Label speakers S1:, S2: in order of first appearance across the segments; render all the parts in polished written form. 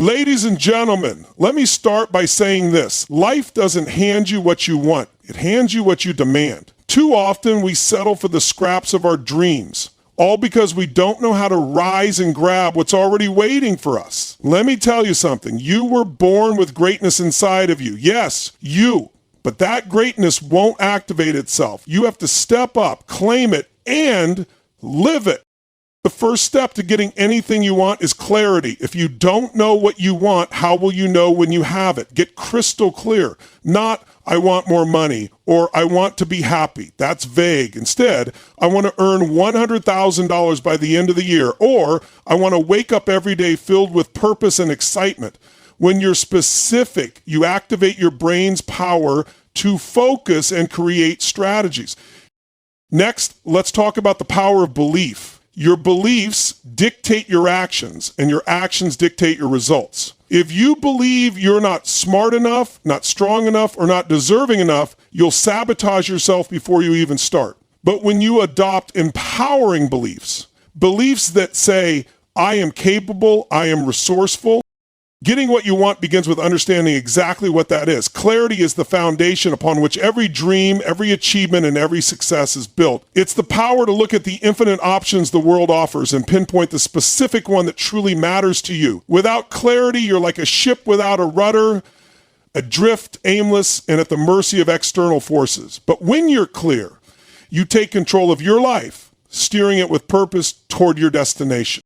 S1: Ladies and gentlemen, let me start by saying this. Life doesn't hand you what you want. It hands you what you demand. Too often we settle for the scraps of our dreams, all because we don't know how to rise and grab what's already waiting for us. Let me tell you something. You were born with greatness inside of you. Yes, you. But that greatness won't activate itself. You have to step up, claim it, and live it. The first step to getting anything you want is clarity. If you don't know what you want, how will you know when you have it? Get crystal clear. Not, I want more money, or I want to be happy. That's vague. Instead, I want to earn $100,000 by the end of the year, or I want to wake up every day filled with purpose and excitement. When you're specific, you activate your brain's power to focus and create strategies. Next, let's talk about the power of belief. Your beliefs dictate your actions, and your actions dictate your results. If you believe you're not smart enough, not strong enough, or not deserving enough, you'll sabotage yourself before you even start. But when you adopt empowering beliefs, beliefs that say, I am capable, I am resourceful, getting what you want begins with understanding exactly what that is. Clarity is the foundation upon which every dream, every achievement, and every success is built. It's the power to look at the infinite options the world offers and pinpoint the specific one that truly matters to you. Without clarity, you're like a ship without a rudder, adrift, aimless, and at the mercy of external forces. But when you're clear, you take control of your life, steering it with purpose toward your destination.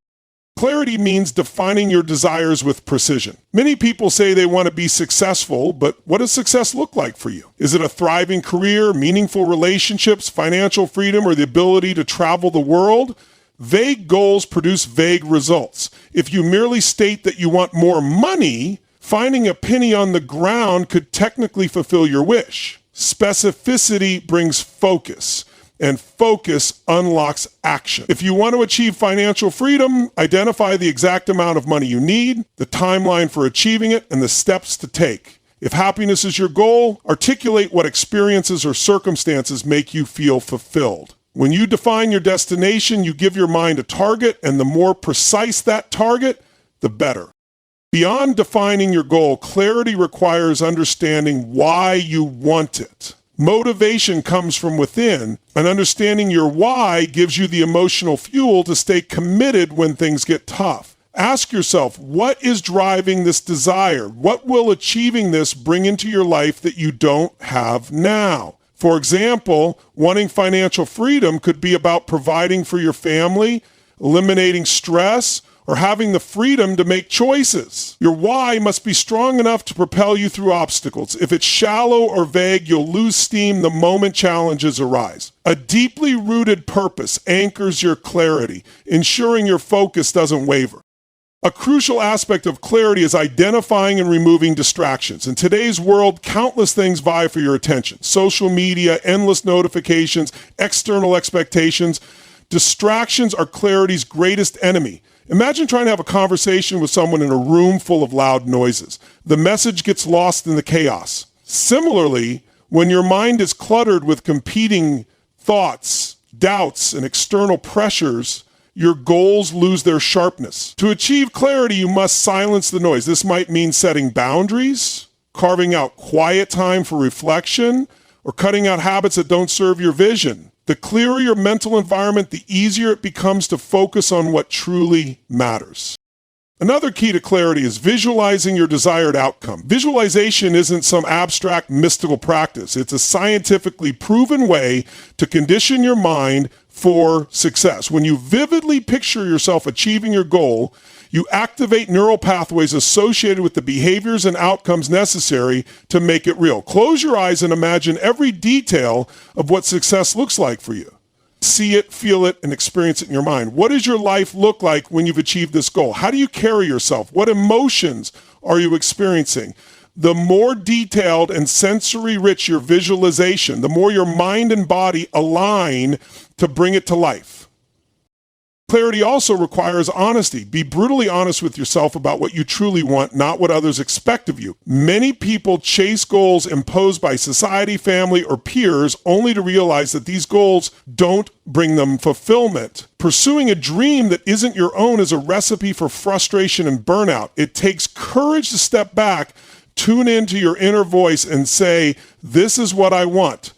S1: Clarity means defining your desires with precision. Many people say they want to be successful, but what does success look like for you? Is it a thriving career, meaningful relationships, financial freedom, or the ability to travel the world? Vague goals produce vague results. If you merely state that you want more money, finding a penny on the ground could technically fulfill your wish. Specificity brings focus, and focus unlocks action. If you want to achieve financial freedom, identify the exact amount of money you need, the timeline for achieving it, and the steps to take. If happiness is your goal, articulate what experiences or circumstances make you feel fulfilled. When you define your destination, you give your mind a target, and the more precise that target, the better. Beyond defining your goal, clarity requires understanding why you want it. Motivation comes from within, and understanding your why gives you the emotional fuel to stay committed when things get tough. Ask yourself, what is driving this desire? What will achieving this bring into your life that you don't have now? For example, wanting financial freedom could be about providing for your family, eliminating stress, or having the freedom to make choices. Your why must be strong enough to propel you through obstacles. If it's shallow or vague, you'll lose steam the moment challenges arise. A deeply rooted purpose anchors your clarity, ensuring your focus doesn't waver. A crucial aspect of clarity is identifying and removing distractions. In today's world, countless things vie for your attention. Social media, endless notifications, external expectations. Distractions are clarity's greatest enemy. Imagine trying to have a conversation with someone in a room full of loud noises. The message gets lost in the chaos. Similarly, when your mind is cluttered with competing thoughts, doubts, and external pressures, your goals lose their sharpness. To achieve clarity, you must silence the noise. This might mean setting boundaries, carving out quiet time for reflection, or cutting out habits that don't serve your vision. The clearer your mental environment, the easier it becomes to focus on what truly matters. Another key to clarity is visualizing your desired outcome. Visualization isn't some abstract mystical practice. It's a scientifically proven way to condition your mind for success. When you vividly picture yourself achieving your goal, you activate neural pathways associated with the behaviors and outcomes necessary to make it real. Close your eyes and imagine every detail of what success looks like for you. See it, feel it, and experience it in your mind. What does your life look like when you've achieved this goal? How do you carry yourself? What emotions are you experiencing? The more detailed and sensory rich your visualization, the more your mind and body align to bring it to life. Clarity also requires honesty. Be brutally honest with yourself about what you truly want, not what others expect of you. Many people chase goals imposed by society, family, or peers only to realize that these goals don't bring them fulfillment. Pursuing a dream that isn't your own is a recipe for frustration and burnout. It takes courage to step back, tune into your inner voice, and say, "This is what I want."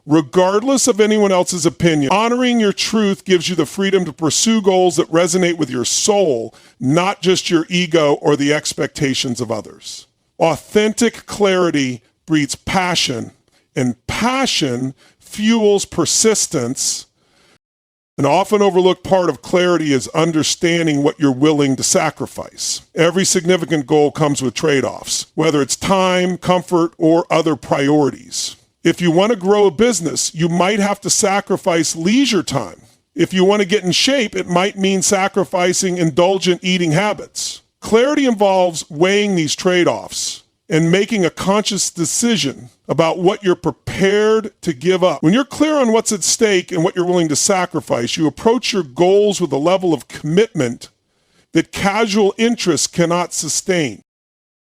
S1: Regardless of anyone else's opinion, honoring your truth gives you the freedom to pursue goals that resonate with your soul, not just your ego or the expectations of others. Authentic clarity breeds passion, and passion fuels persistence. An often overlooked part of clarity is understanding what you're willing to sacrifice. Every significant goal comes with trade-offs, whether it's time, comfort, or other priorities. If you want to grow a business, you might have to sacrifice leisure time. If you want to get in shape, it might mean sacrificing indulgent eating habits. Clarity involves weighing these trade-offs and making a conscious decision about what you're prepared to give up. When you're clear on what's at stake and what you're willing to sacrifice, you approach your goals with a level of commitment that casual interest cannot sustain.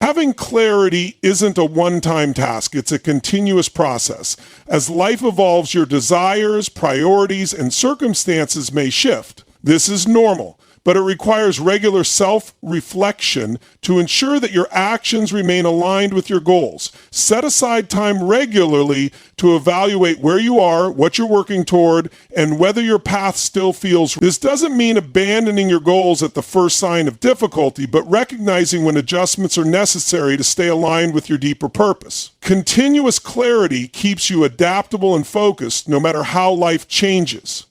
S1: Having clarity isn't a one-time task, it's a continuous process. As life evolves, your desires, priorities, and circumstances may shift. This is normal, but it requires regular self-reflection to ensure that your actions remain aligned with your goals. Set aside time regularly to evaluate where you are, what you're working toward, and whether your path still feels. This doesn't mean abandoning your goals at the first sign of difficulty, but recognizing when adjustments are necessary to stay aligned with your deeper purpose. Continuous clarity keeps you adaptable and focused no matter how life changes.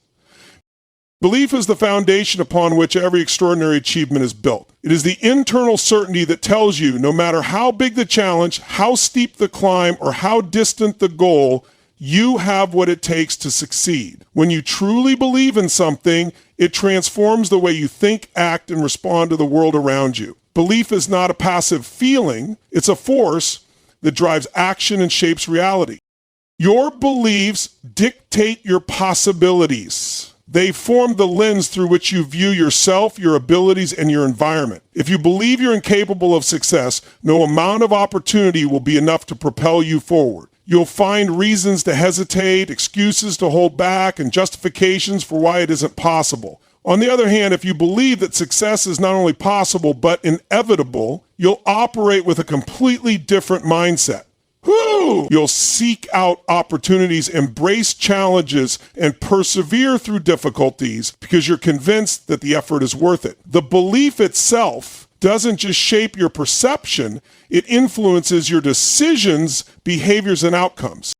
S1: Belief is the foundation upon which every extraordinary achievement is built. It is the internal certainty that tells you no matter how big the challenge, how steep the climb, or how distant the goal, you have what it takes to succeed. When you truly believe in something, it transforms the way you think, act, and respond to the world around you. Belief is not a passive feeling, it's a force that drives action and shapes reality. Your beliefs dictate your possibilities. They form the lens through which you view yourself, your abilities, and your environment. If you believe you're incapable of success, no amount of opportunity will be enough to propel you forward. You'll find reasons to hesitate, excuses to hold back, and justifications for why it isn't possible. On the other hand, if you believe that success is not only possible but inevitable, you'll operate with a completely different mindset. You'll seek out opportunities, embrace challenges, and persevere through difficulties because you're convinced that the effort is worth it. The belief itself doesn't just shape your perception, it influences your decisions, behaviors, and outcomes.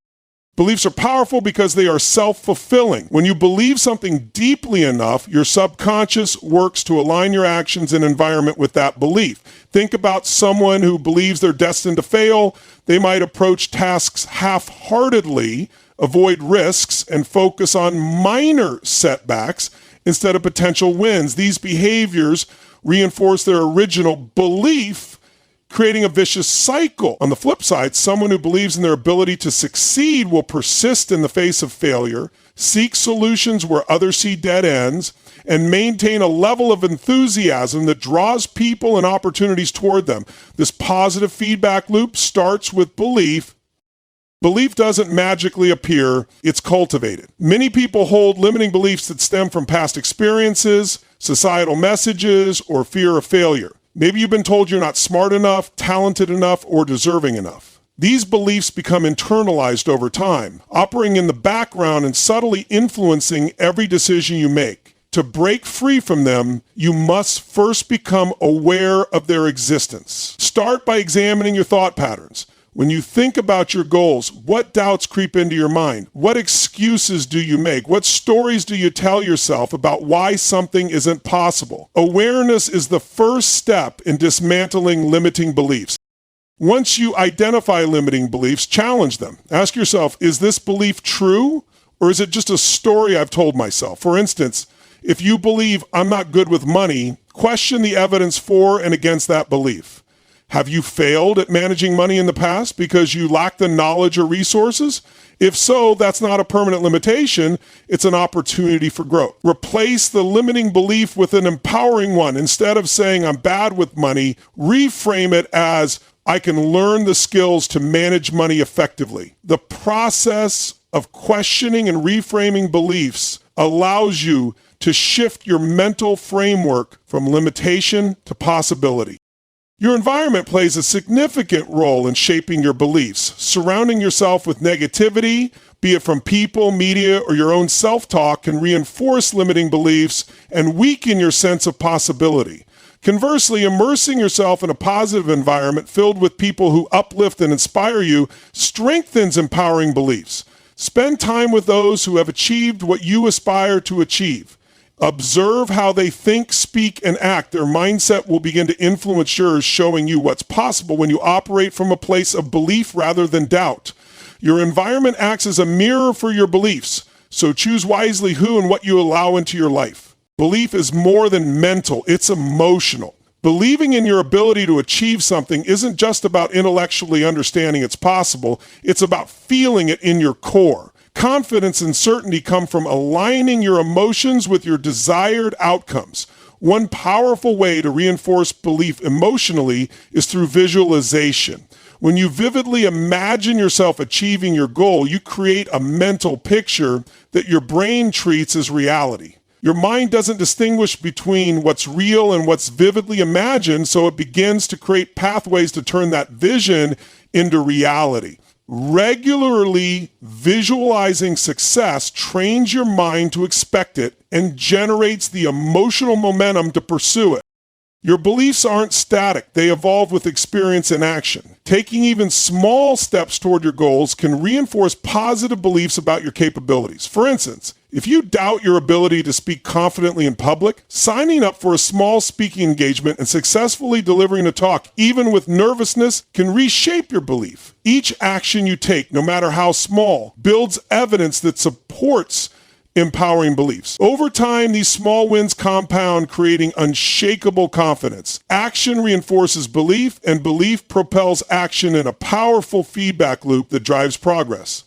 S1: Beliefs are powerful because they are self-fulfilling. When you believe something deeply enough, your subconscious works to align your actions and environment with that belief. Think about someone who believes they're destined to fail. They might approach tasks half-heartedly, avoid risks, and focus on minor setbacks instead of potential wins. These behaviors reinforce their original belief, creating a vicious cycle. On the flip side, someone who believes in their ability to succeed will persist in the face of failure, seek solutions where others see dead ends, and maintain a level of enthusiasm that draws people and opportunities toward them. This positive feedback loop starts with belief. Belief doesn't magically appear, it's cultivated. Many people hold limiting beliefs that stem from past experiences, societal messages, or fear of failure. Maybe you've been told you're not smart enough, talented enough, or deserving enough. These beliefs become internalized over time, operating in the background and subtly influencing every decision you make. To break free from them, you must first become aware of their existence. Start by examining your thought patterns. When you think about your goals, what doubts creep into your mind? What excuses do you make? What stories do you tell yourself about why something isn't possible? Awareness is the first step in dismantling limiting beliefs. Once you identify limiting beliefs, challenge them. Ask yourself, is this belief true, or is it just a story I've told myself? For instance, if you believe I'm not good with money, question the evidence for and against that belief. Have you failed at managing money in the past because you lack the knowledge or resources? If so, that's not a permanent limitation. It's an opportunity for growth. Replace the limiting belief with an empowering one. Instead of saying, I'm bad with money, reframe it as, I can learn the skills to manage money effectively. The process of questioning and reframing beliefs allows you to shift your mental framework from limitation to possibility. Your environment plays a significant role in shaping your beliefs. Surrounding yourself with negativity, be it from people, media, or your own self-talk, can reinforce limiting beliefs and weaken your sense of possibility. Conversely, immersing yourself in a positive environment filled with people who uplift and inspire you strengthens empowering beliefs. Spend time with those who have achieved what you aspire to achieve. Observe how they think, speak, and act. Their mindset will begin to influence yours, showing you what's possible when you operate from a place of belief rather than doubt. Your environment acts as a mirror for your beliefs, so choose wisely who and what you allow into your life. Belief is more than mental, it's emotional. Believing in your ability to achieve something isn't just about intellectually understanding it's possible, it's about feeling it in your core. Confidence and certainty come from aligning your emotions with your desired outcomes. One powerful way to reinforce belief emotionally is through visualization. When you vividly imagine yourself achieving your goal, you create a mental picture that your brain treats as reality. Your mind doesn't distinguish between what's real and what's vividly imagined, so it begins to create pathways to turn that vision into reality. Regularly visualizing success trains your mind to expect it and generates the emotional momentum to pursue it. Your beliefs aren't static, they evolve with experience and action. Taking even small steps toward your goals can reinforce positive beliefs about your capabilities. For instance, if you doubt your ability to speak confidently in public, signing up for a small speaking engagement and successfully delivering a talk, even with nervousness, can reshape your belief. Each action you take, no matter how small, builds evidence that supports empowering beliefs. Over time, these small wins compound, creating unshakable confidence. Action reinforces belief, and belief propels action in a powerful feedback loop that drives progress.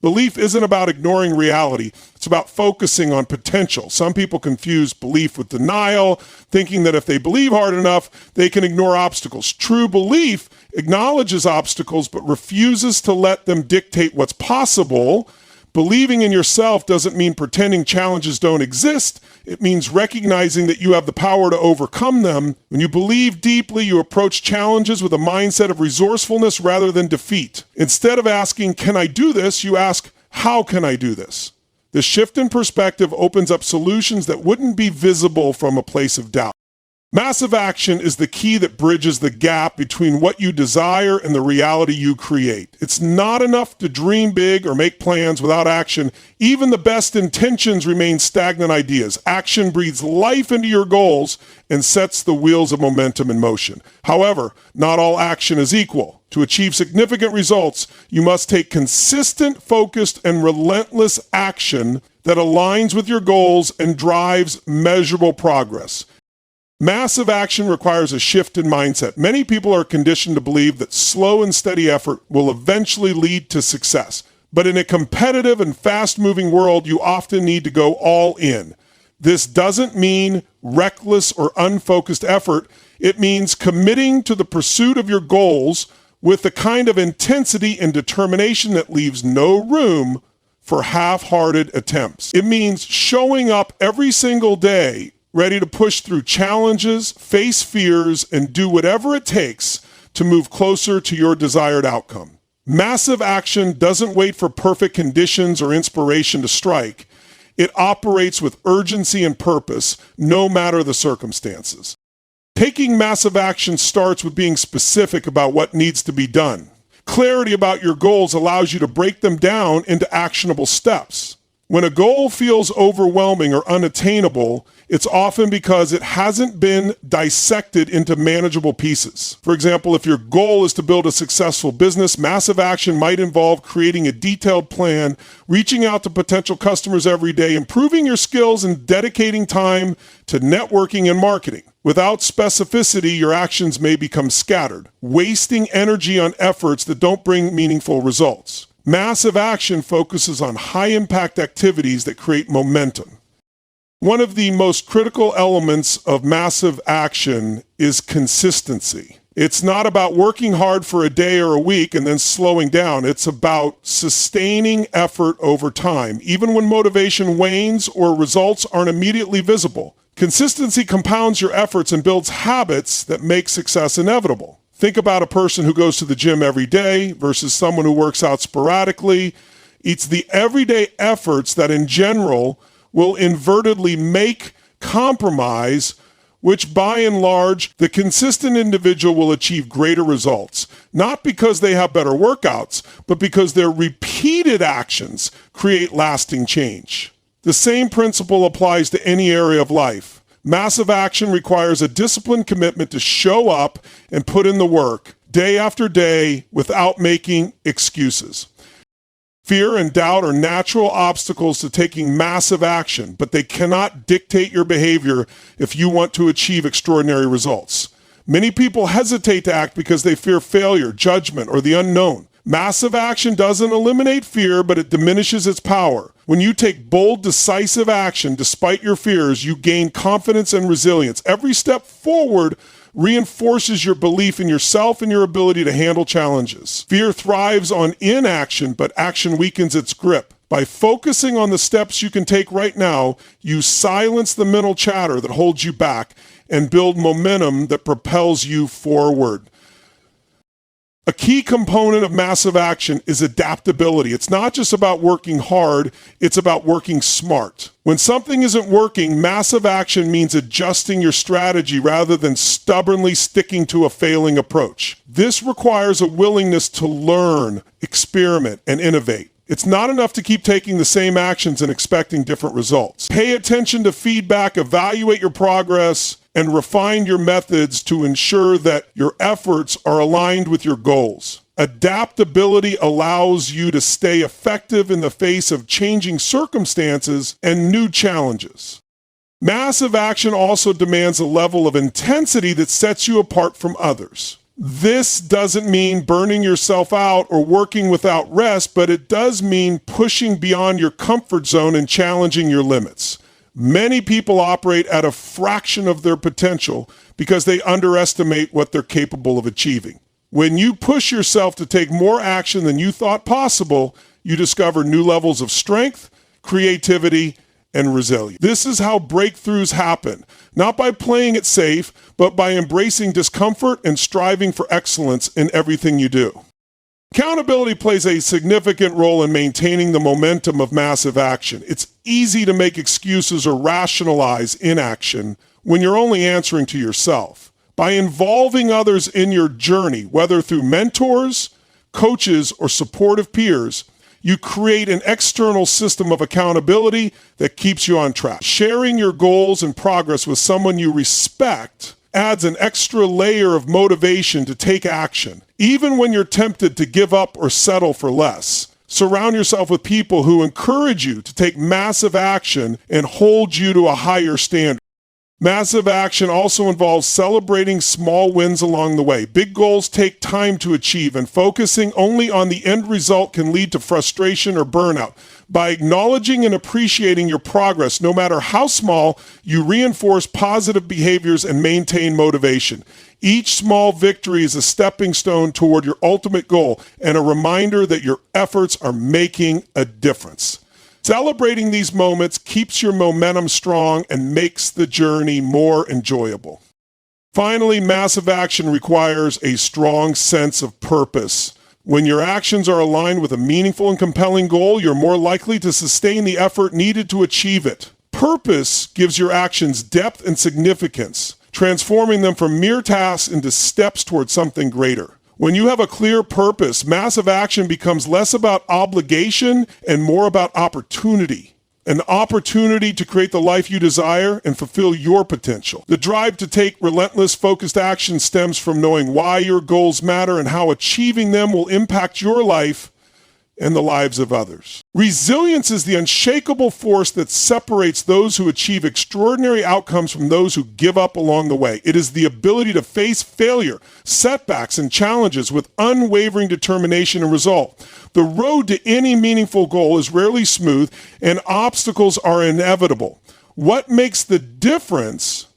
S1: Belief isn't about ignoring reality. It's about focusing on potential. Some people confuse belief with denial, thinking that if they believe hard enough, they can ignore obstacles. True belief acknowledges obstacles, but refuses to let them dictate what's possible. Believing in yourself doesn't mean pretending challenges don't exist. It means recognizing that you have the power to overcome them. When you believe deeply, you approach challenges with a mindset of resourcefulness rather than defeat. Instead of asking, can I do this? You ask, how can I do this? The shift in perspective opens up solutions that wouldn't be visible from a place of doubt. Massive action is the key that bridges the gap between what you desire and the reality you create. It's not enough to dream big or make plans without action. Even the best intentions remain stagnant ideas. Action breathes life into your goals and sets the wheels of momentum in motion. However, not all action is equal. To achieve significant results, you must take consistent, focused, and relentless action that aligns with your goals and drives measurable progress. Massive action requires a shift in mindset. Many people are conditioned to believe that slow and steady effort will eventually lead to success. But in a competitive and fast-moving world, you often need to go all in. This doesn't mean reckless or unfocused effort. It means committing to the pursuit of your goals with the kind of intensity and determination that leaves no room for half-hearted attempts. It means showing up every single day ready to push through challenges, face fears, and do whatever it takes to move closer to your desired outcome. Massive action doesn't wait for perfect conditions or inspiration to strike. It operates with urgency and purpose, no matter the circumstances. Taking massive action starts with being specific about what needs to be done. Clarity about your goals allows you to break them down into actionable steps. When a goal feels overwhelming or unattainable, it's often because it hasn't been dissected into manageable pieces. For example, if your goal is to build a successful business, massive action might involve creating a detailed plan, reaching out to potential customers every day, improving your skills, and dedicating time to networking and marketing. Without specificity, your actions may become scattered, wasting energy on efforts that don't bring meaningful results. Massive action focuses on high-impact activities that create momentum. One of the most critical elements of massive action is consistency. It's not about working hard for a day or a week and then slowing down. It's about sustaining effort over time, even when motivation wanes or results aren't immediately visible. Consistency compounds your efforts and builds habits that make success inevitable. Think about a person who goes to the gym every day versus someone who works out sporadically. It's the everyday efforts that in general will inadvertently make compromise, which by and large, the consistent individual will achieve greater results, not because they have better workouts, but because their repeated actions create lasting change. The same principle applies to any area of life. Massive action requires a disciplined commitment to show up and put in the work day after day without making excuses. Fear and doubt are natural obstacles to taking massive action, but they cannot dictate your behavior if you want to achieve extraordinary results. Many people hesitate to act because they fear failure, judgment, or the unknown. Massive action doesn't eliminate fear, but it diminishes its power. When you take bold, decisive action despite your fears, you gain confidence and resilience. Every step forward reinforces your belief in yourself and your ability to handle challenges. Fear thrives on inaction, but action weakens its grip. By focusing on the steps you can take right now, you silence the mental chatter that holds you back and build momentum that propels you forward. A key component of massive action is adaptability. It's not just about working hard, it's about working smart. When something isn't working, massive action means adjusting your strategy rather than stubbornly sticking to a failing approach. This requires a willingness to learn, experiment, and innovate. It's not enough to keep taking the same actions and expecting different results. Pay attention to feedback, evaluate your progress, and refine your methods to ensure that your efforts are aligned with your goals. Adaptability allows you to stay effective in the face of changing circumstances and new challenges. Massive action also demands a level of intensity that sets you apart from others. This doesn't mean burning yourself out or working without rest, but it does mean pushing beyond your comfort zone and challenging your limits. Many people operate at a fraction of their potential because they underestimate what they're capable of achieving. When you push yourself to take more action than you thought possible, you discover new levels of strength, creativity, and resilience. This is how breakthroughs happen, not by playing it safe, but by embracing discomfort and striving for excellence in everything you do. Accountability plays a significant role in maintaining the momentum of massive action. It's easy to make excuses or rationalize inaction when you're only answering to yourself. By involving others in your journey, whether through mentors, coaches, or supportive peers, you create an external system of accountability that keeps you on track. Sharing your goals and progress with someone you respect adds an extra layer of motivation to take action, even when you're tempted to give up or settle for less. Surround yourself with people who encourage you to take massive action and hold you to a higher standard. Massive action also involves celebrating small wins along the way. Big goals take time to achieve, and focusing only on the end result can lead to frustration or burnout. By acknowledging and appreciating your progress, no matter how small, you reinforce positive behaviors and maintain motivation. Each small victory is a stepping stone toward your ultimate goal and a reminder that your efforts are making a difference. Celebrating these moments keeps your momentum strong and makes the journey more enjoyable. Finally, massive action requires a strong sense of purpose. When your actions are aligned with a meaningful and compelling goal, you're more likely to sustain the effort needed to achieve it. Purpose gives your actions depth and significance, transforming them from mere tasks into steps towards something greater. When you have a clear purpose, massive action becomes less about obligation and more about opportunity. An opportunity to create the life you desire and fulfill your potential. The drive to take relentless, focused action stems from knowing why your goals matter and how achieving them will impact your life and the lives of others. Resilience is the unshakable force that separates those who achieve extraordinary outcomes from those who give up along the way. It is the ability to face failure, setbacks, and challenges with unwavering determination and resolve. The road to any meaningful goal is rarely smooth, and obstacles are inevitable. What makes the difference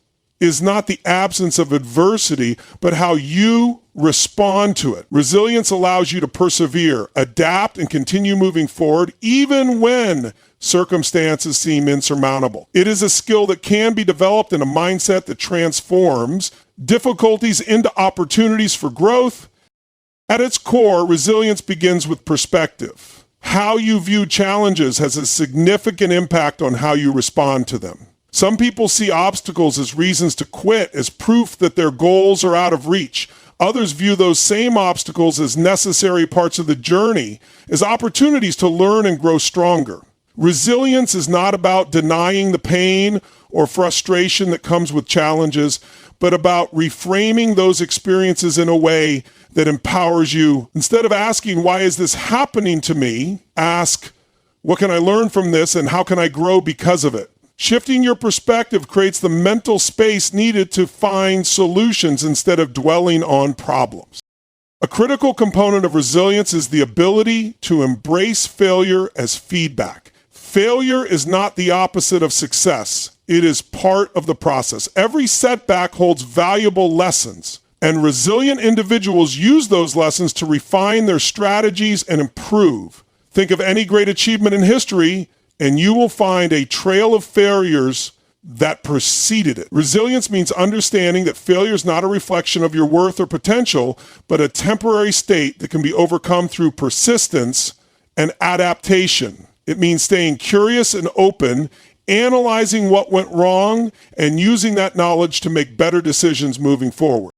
S1: is not the absence of adversity, but how you respond to it. Resilience allows you to persevere, adapt, and continue moving forward, even when circumstances seem insurmountable. It is a skill that can be developed in a mindset that transforms difficulties into opportunities for growth. At its core, resilience begins with perspective. How you view challenges has a significant impact on how you respond to them. Some people see obstacles as reasons to quit, as proof that their goals are out of reach. Others view those same obstacles as necessary parts of the journey, as opportunities to learn and grow stronger. Resilience is not about denying the pain or frustration that comes with challenges, but about reframing those experiences in a way that empowers you. Instead of asking, why is this happening to me? Ask, what can I learn from this and how can I grow because of it? Shifting your perspective creates the mental space needed to find solutions instead of dwelling on problems. A critical component of resilience is the ability to embrace failure as feedback. Failure is not the opposite of success. It is part of the process. Every setback holds valuable lessons, and resilient individuals use those lessons to refine their strategies and improve. Think of any great achievement in history, and you will find a trail of failures that preceded it. Resilience means understanding that failure is not a reflection of your worth or potential, but a temporary state that can be overcome through persistence and adaptation. It means staying curious and open, analyzing what went wrong, and using that knowledge to make better decisions moving forward.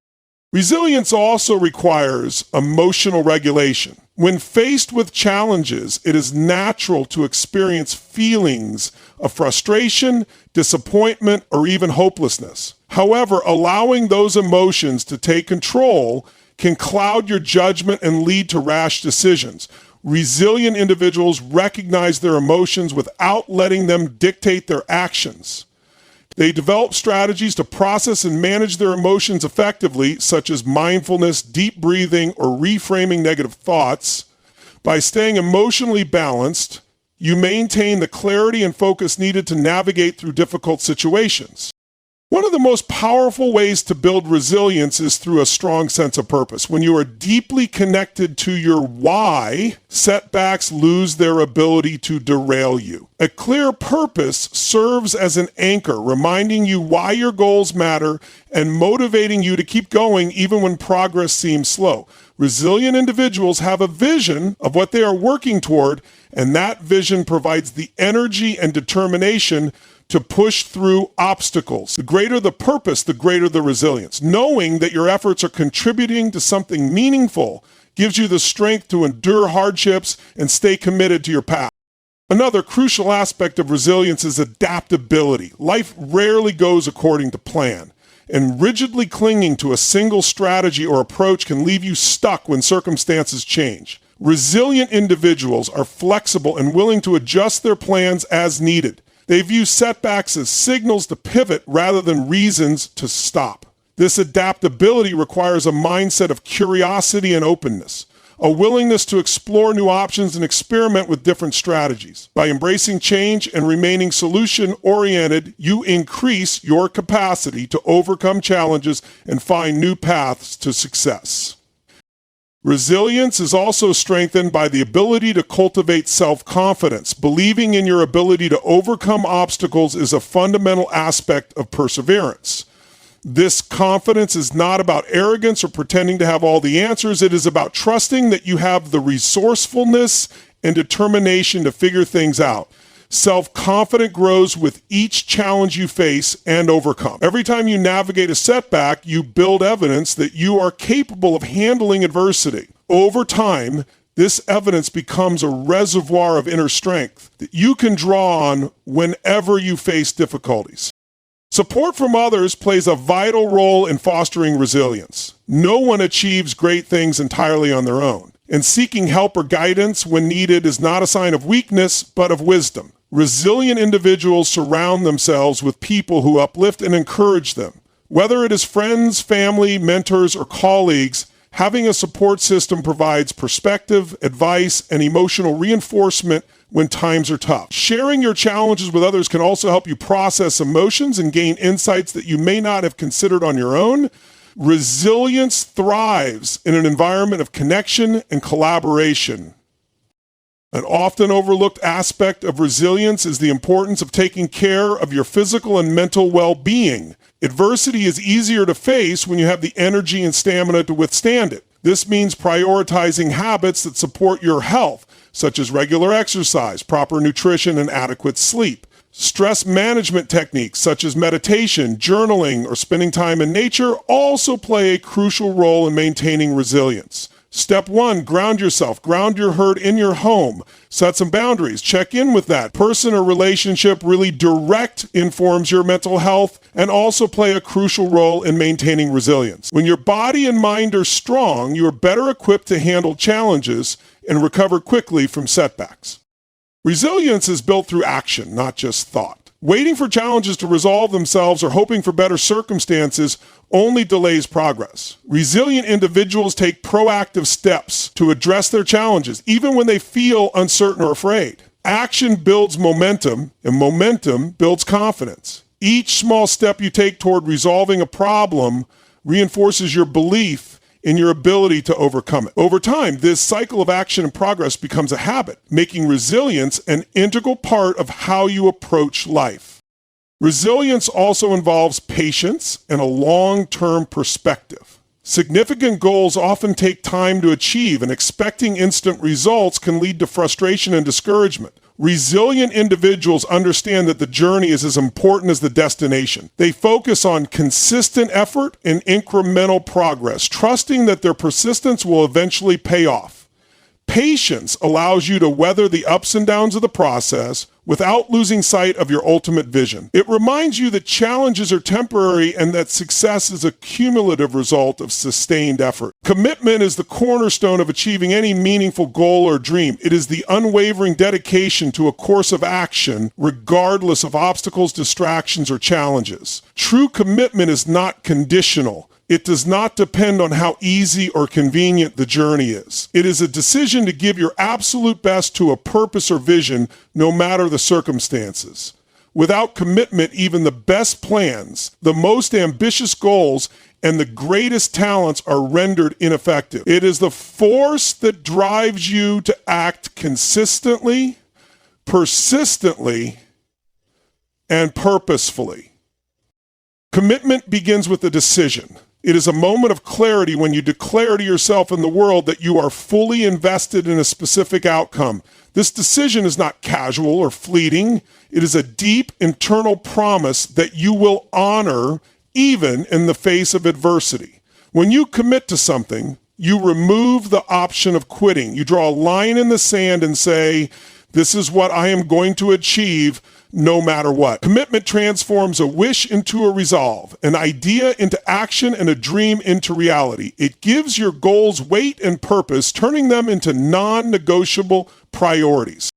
S1: Resilience also requires emotional regulation. When faced with challenges, it is natural to experience feelings of frustration, disappointment, or even hopelessness. However, allowing those emotions to take control can cloud your judgment and lead to rash decisions. Resilient individuals recognize their emotions without letting them dictate their actions. They develop strategies to process and manage their emotions effectively, such as mindfulness, deep breathing, or reframing negative thoughts. By staying emotionally balanced, you maintain the clarity and focus needed to navigate through difficult situations. One of the most powerful ways to build resilience is through a strong sense of purpose. When you are deeply connected to your why, setbacks lose their ability to derail you. A clear purpose serves as an anchor, reminding you why your goals matter and motivating you to keep going even when progress seems slow. Resilient individuals have a vision of what they are working toward, and that vision provides the energy and determination to push through obstacles. The greater the purpose, the greater the resilience. Knowing that your efforts are contributing to something meaningful gives you the strength to endure hardships and stay committed to your path. Another crucial aspect of resilience is adaptability. Life rarely goes according to plan, and rigidly clinging to a single strategy or approach can leave you stuck when circumstances change. Resilient individuals are flexible and willing to adjust their plans as needed. They view setbacks as signals to pivot rather than reasons to stop. This adaptability requires a mindset of curiosity and openness, a willingness to explore new options and experiment with different strategies. By embracing change and remaining solution-oriented, you increase your capacity to overcome challenges and find new paths to success. Resilience is also strengthened by the ability to cultivate self-confidence. Believing in your ability to overcome obstacles is a fundamental aspect of perseverance. This confidence is not about arrogance or pretending to have all the answers. It is about trusting that you have the resourcefulness and determination to figure things out. Self-confidence grows with each challenge you face and overcome. Every time you navigate a setback, you build evidence that you are capable of handling adversity. Over time, this evidence becomes a reservoir of inner strength that you can draw on whenever you face difficulties. Support from others plays a vital role in fostering resilience. No one achieves great things entirely on their own. And seeking help or guidance when needed is not a sign of weakness, but of wisdom. Resilient individuals surround themselves with people who uplift and encourage them. Whether it is friends, family, mentors, or colleagues, having a support system provides perspective, advice, and emotional reinforcement when times are tough. Sharing your challenges with others can also help you process emotions and gain insights that you may not have considered on your own. Resilience thrives in an environment of connection and collaboration. An often overlooked aspect of resilience is the importance of taking care of your physical and mental well-being. Adversity is easier to face when you have the energy and stamina to withstand it. This means prioritizing habits that support your health, such as regular exercise, proper nutrition, and adequate sleep. Stress management techniques such as meditation, journaling, or spending time in nature also play a crucial role in maintaining resilience. Step 1, ground yourself. Ground your herd in your home. Set some boundaries. Check in with that person or relationship. Really direct informs your mental health and also play a crucial role in maintaining resilience. When your body and mind are strong, you are better equipped to handle challenges and recover quickly from setbacks. Resilience is built through action, not just thought. Waiting for challenges to resolve themselves or hoping for better circumstances only delays progress. Resilient individuals take proactive steps to address their challenges, even when they feel uncertain or afraid. Action builds momentum, and momentum builds confidence. Each small step you take toward resolving a problem reinforces your belief in your ability to overcome it. Over time, this cycle of action and progress becomes a habit, making resilience an integral part of how you approach life. Resilience also involves patience and a long-term perspective. Significant goals often take time to achieve, and expecting instant results can lead to frustration and discouragement. Resilient individuals understand that the journey is as important as the destination. They focus on consistent effort and incremental progress, trusting that their persistence will eventually pay off. Patience allows you to weather the ups and downs of the process without losing sight of your ultimate vision. It reminds you that challenges are temporary and that success is a cumulative result of sustained effort. Commitment is the cornerstone of achieving any meaningful goal or dream. It is the unwavering dedication to a course of action, regardless of obstacles, distractions, or challenges. True commitment is not conditional. It does not depend on how easy or convenient the journey is. It is a decision to give your absolute best to a purpose or vision, no matter the circumstances. Without commitment, even the best plans, the most ambitious goals, and the greatest talents are rendered ineffective. It is the force that drives you to act consistently, persistently, and purposefully. Commitment begins with a decision. It is a moment of clarity when you declare to yourself and the world that you are fully invested in a specific outcome. This decision is not casual or fleeting. It is a deep internal promise that you will honor even in the face of adversity. When you commit to something, you remove the option of quitting. You draw a line in the sand and say, this is what I am going to achieve no matter what. Commitment transforms a wish into a resolve, an idea into action, and a dream into reality. It gives your goals weight and purpose, turning them into non-negotiable priorities.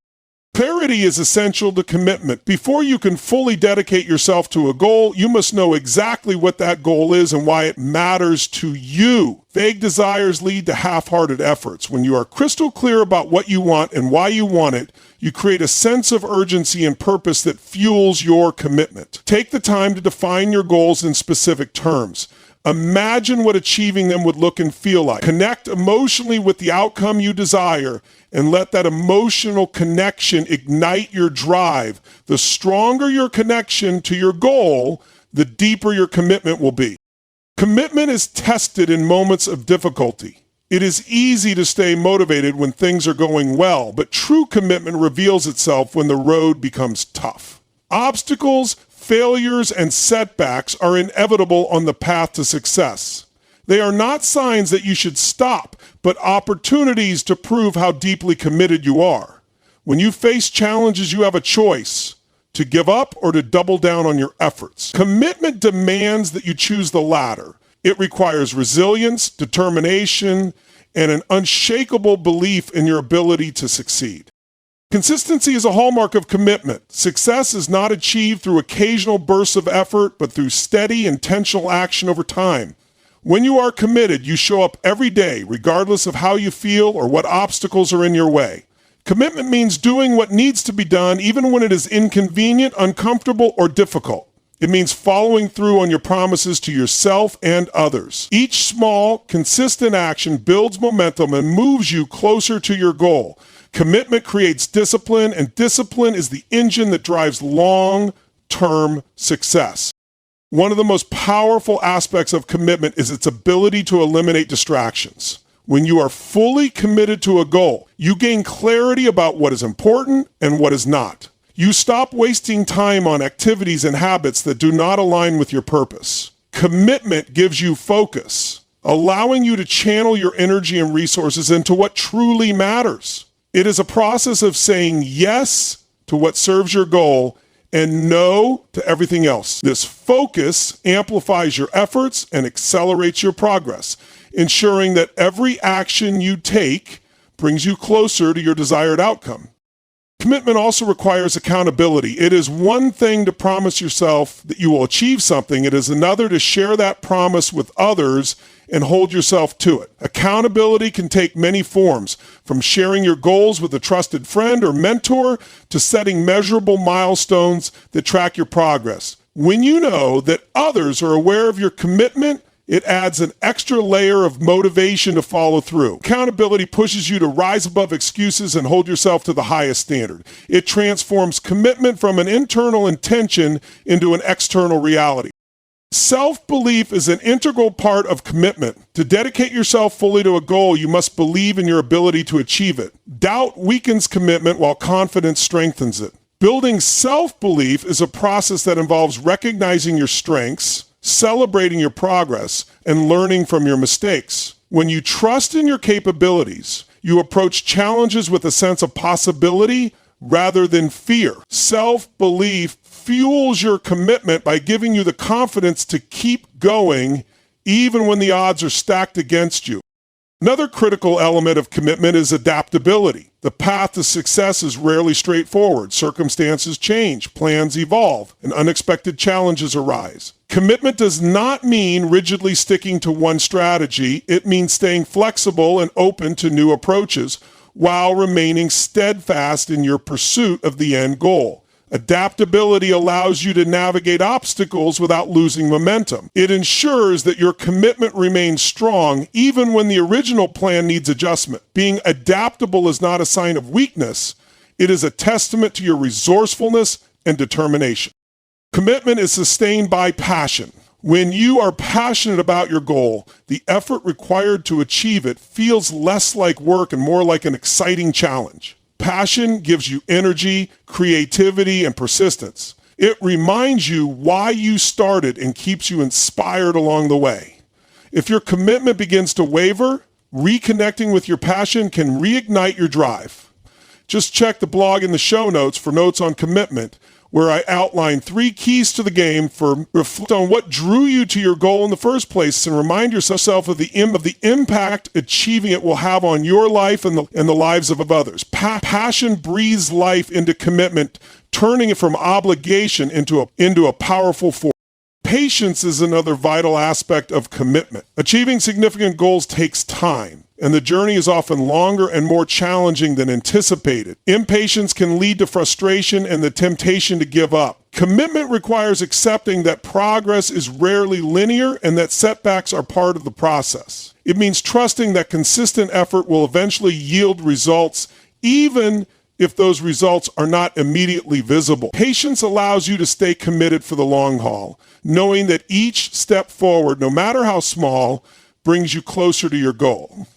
S1: Clarity is essential to commitment. Before you can fully dedicate yourself to a goal, you must know exactly what that goal is and why it matters to you. Vague desires lead to half-hearted efforts. When you are crystal clear about what you want and why you want it, you create a sense of urgency and purpose that fuels your commitment. Take the time to define your goals in specific terms. Imagine what achieving them would look and feel like. Connect emotionally with the outcome you desire and let that emotional connection ignite your drive. The stronger your connection to your goal, the deeper your commitment will be. Commitment is tested in moments of difficulty. It is easy to stay motivated when things are going well, but true commitment reveals itself when the road becomes tough. Obstacles, failures, and setbacks are inevitable on the path to success. They are not signs that you should stop, but opportunities to prove how deeply committed you are. When you face challenges, you have a choice to give up or to double down on your efforts. Commitment demands that you choose the latter. It requires resilience, determination, and an unshakable belief in your ability to succeed. Consistency is a hallmark of commitment. Success is not achieved through occasional bursts of effort, but through steady, intentional action over time. When you are committed, you show up every day, regardless of how you feel or what obstacles are in your way. Commitment means doing what needs to be done, even when it is inconvenient, uncomfortable, or difficult. It means following through on your promises to yourself and others. Each small, consistent action builds momentum and moves you closer to your goal. Commitment creates discipline, and discipline is the engine that drives long-term success. One of the most powerful aspects of commitment is its ability to eliminate distractions. When you are fully committed to a goal, you gain clarity about what is important and what is not. You stop wasting time on activities and habits that do not align with your purpose. Commitment gives you focus, allowing you to channel your energy and resources into what truly matters. It is a process of saying yes to what serves your goal and no to everything else. This focus amplifies your efforts and accelerates your progress, ensuring that every action you take brings you closer to your desired outcome. Commitment also requires accountability. It is one thing to promise yourself that you will achieve something. It is another to share that promise with others and hold yourself to it. Accountability can take many forms, from sharing your goals with a trusted friend or mentor to setting measurable milestones that track your progress. When you know that others are aware of your commitment, it adds an extra layer of motivation to follow through. Accountability pushes you to rise above excuses and hold yourself to the highest standard. It transforms commitment from an internal intention into an external reality. Self-belief is an integral part of commitment. To dedicate yourself fully to a goal, you must believe in your ability to achieve it. Doubt weakens commitment while confidence strengthens it. Building self-belief is a process that involves recognizing your strengths, celebrating your progress, and learning from your mistakes. When you trust in your capabilities, you approach challenges with a sense of possibility rather than fear. Self-belief fuels your commitment by giving you the confidence to keep going even when the odds are stacked against you. Another critical element of commitment is adaptability. The path to success is rarely straightforward. Circumstances change, plans evolve, and unexpected challenges arise. Commitment does not mean rigidly sticking to one strategy. It means staying flexible and open to new approaches while remaining steadfast in your pursuit of the end goal. Adaptability allows you to navigate obstacles without losing momentum. It ensures that your commitment remains strong even when the original plan needs adjustment. Being adaptable is not a sign of weakness. It is a testament to your resourcefulness and determination. Commitment is sustained by passion. When you are passionate about your goal, the effort required to achieve it feels less like work and more like an exciting challenge. Passion gives you energy, creativity, and persistence. It reminds you why you started and keeps you inspired along the way. If your commitment begins to waver, reconnecting with your passion can reignite your drive. Just check the blog in the show notes for notes on commitment, where I outline 3 keys to the game for reflect on what drew you to your goal in the first place and remind yourself of the impact achieving it will have on your life and the lives of others. Passion breathes life into commitment, turning it from obligation into a powerful force. Patience is another vital aspect of commitment. Achieving significant goals takes time, and the journey is often longer and more challenging than anticipated. Impatience can lead to frustration and the temptation to give up. Commitment requires accepting that progress is rarely linear and that setbacks are part of the process. It means trusting that consistent effort will eventually yield results, even if those results are not immediately visible. Patience allows you to stay committed for the long haul, knowing that each step forward, no matter how small, brings you closer to your goal.